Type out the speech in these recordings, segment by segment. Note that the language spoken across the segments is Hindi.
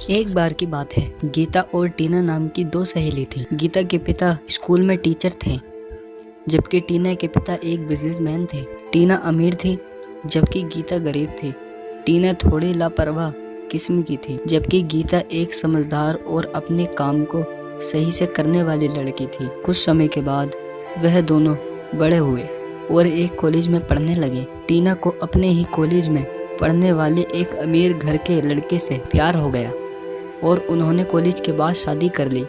एक बार की बात है, गीता और टीना नाम की दो सहेली थी। गीता के पिता स्कूल में टीचर थे, जबकि टीना के पिता एक बिजनेसमैन थे। टीना अमीर थी, जबकि गीता गरीब थी। टीना थोड़ी लापरवाह किस्म की थी, जबकि गीता एक समझदार और अपने काम को सही से करने वाली लड़की थी। कुछ समय के बाद वह दोनों बड़े हुए और एक कॉलेज में पढ़ने लगे। टीना को अपने ही कॉलेज में पढ़ने वाले एक अमीर घर के लड़के से प्यार हो गया और उन्होंने कॉलेज के बाद शादी कर ली।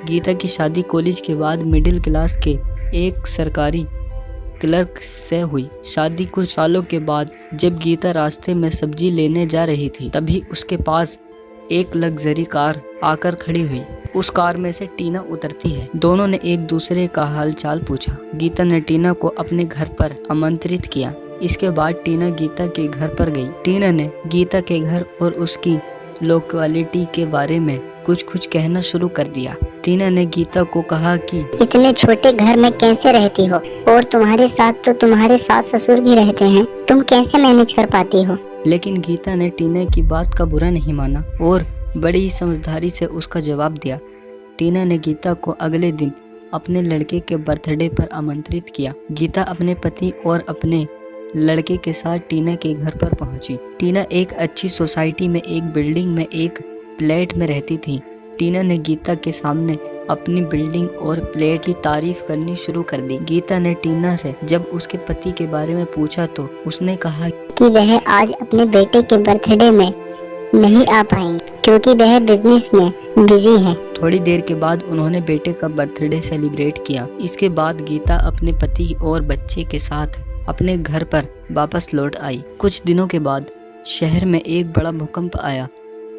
गीता की शादी कॉलेज के बाद मिडिल क्लास के एक सरकारी क्लर्क से हुई। शादी कुछ सालों के बाद जब गीता रास्ते में सब्जी लेने जा रही थी, तभी उसके पास एक लग्जरी कार आकर खड़ी हुई। उस कार में से टीना उतरती है। दोनों ने एक दूसरे का हाल चाल पूछा। गीता ने टीना को अपने घर पर आमंत्रित किया। इसके बाद टीना गीता के घर पर गई। टीना ने गीता के घर और उसकी लोकेलिटी के बारे में कुछ कहना शुरू कर दिया। टीना ने गीता को कहा कि इतने छोटे घर में कैसे रहती हो, और तुम्हारे साथ तो तुम्हारे सास ससुर भी रहते हैं, तुम कैसे मैनेज कर पाती हो। लेकिन गीता ने टीना की बात का बुरा नहीं माना और बड़ी समझदारी से उसका जवाब दिया। टीना ने गीता को अगले दिन अपने लड़के के बर्थडे पर आमंत्रित किया। गीता अपने पति और अपने लड़के के साथ टीना के घर पर पहुंची। टीना एक अच्छी सोसाइटी में एक बिल्डिंग में एक फ्लैट में रहती थी। टीना ने गीता के सामने अपनी बिल्डिंग और फ्लैट की तारीफ करनी शुरू कर दी। गीता ने टीना से जब उसके पति के बारे में पूछा तो उसने कहा कि वह आज अपने बेटे के बर्थडे में नहीं आ पाएंगे क्योंकि वह बिजनेस में बिजी है। थोड़ी देर के बाद उन्होंने बेटे का बर्थडे सेलिब्रेट किया। इसके बाद गीता अपने पति और बच्चे के साथ अपने घर पर वापस लौट आई। कुछ दिनों के बाद शहर में एक बड़ा भूकंप आया,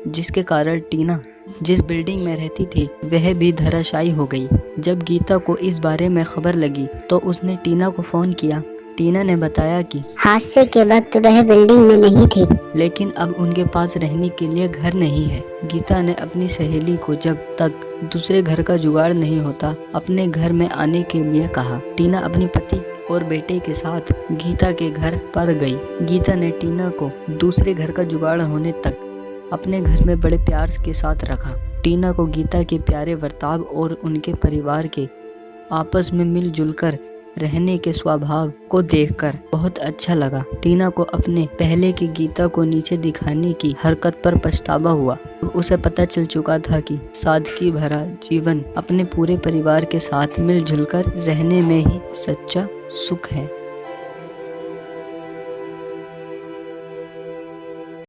जिसके कारण टीना जिस बिल्डिंग में रहती थी वह भी धराशायी हो गई। जब गीता को इस बारे में खबर लगी तो उसने टीना को फोन किया। टीना ने बताया कि हादसे के वक्त वह बिल्डिंग में नहीं थी, लेकिन अब उनके पास रहने के लिए घर नहीं है। गीता ने अपनी सहेली को जब तक दूसरे घर का जुगाड़ नहीं होता अपने घर में आने के लिए कहा। टीना अपने पति और बेटे के साथ गीता के घर पर गई। गीता ने टीना को दूसरे घर का जुगाड़ होने तक अपने घर में बड़े प्यार के साथ रखा। टीना को गीता के प्यारे बर्ताव और उनके परिवार के आपस में मिलजुल कर रहने के स्वभाव को देखकर बहुत अच्छा लगा। टीना को अपने पहले की गीता को नीचे दिखाने की हरकत पर पछतावा हुआ। उसे पता चल चुका था कि सादगी भरा जीवन अपने पूरे परिवार के साथ मिलजुल कर रहने में ही सच्चा सुख है।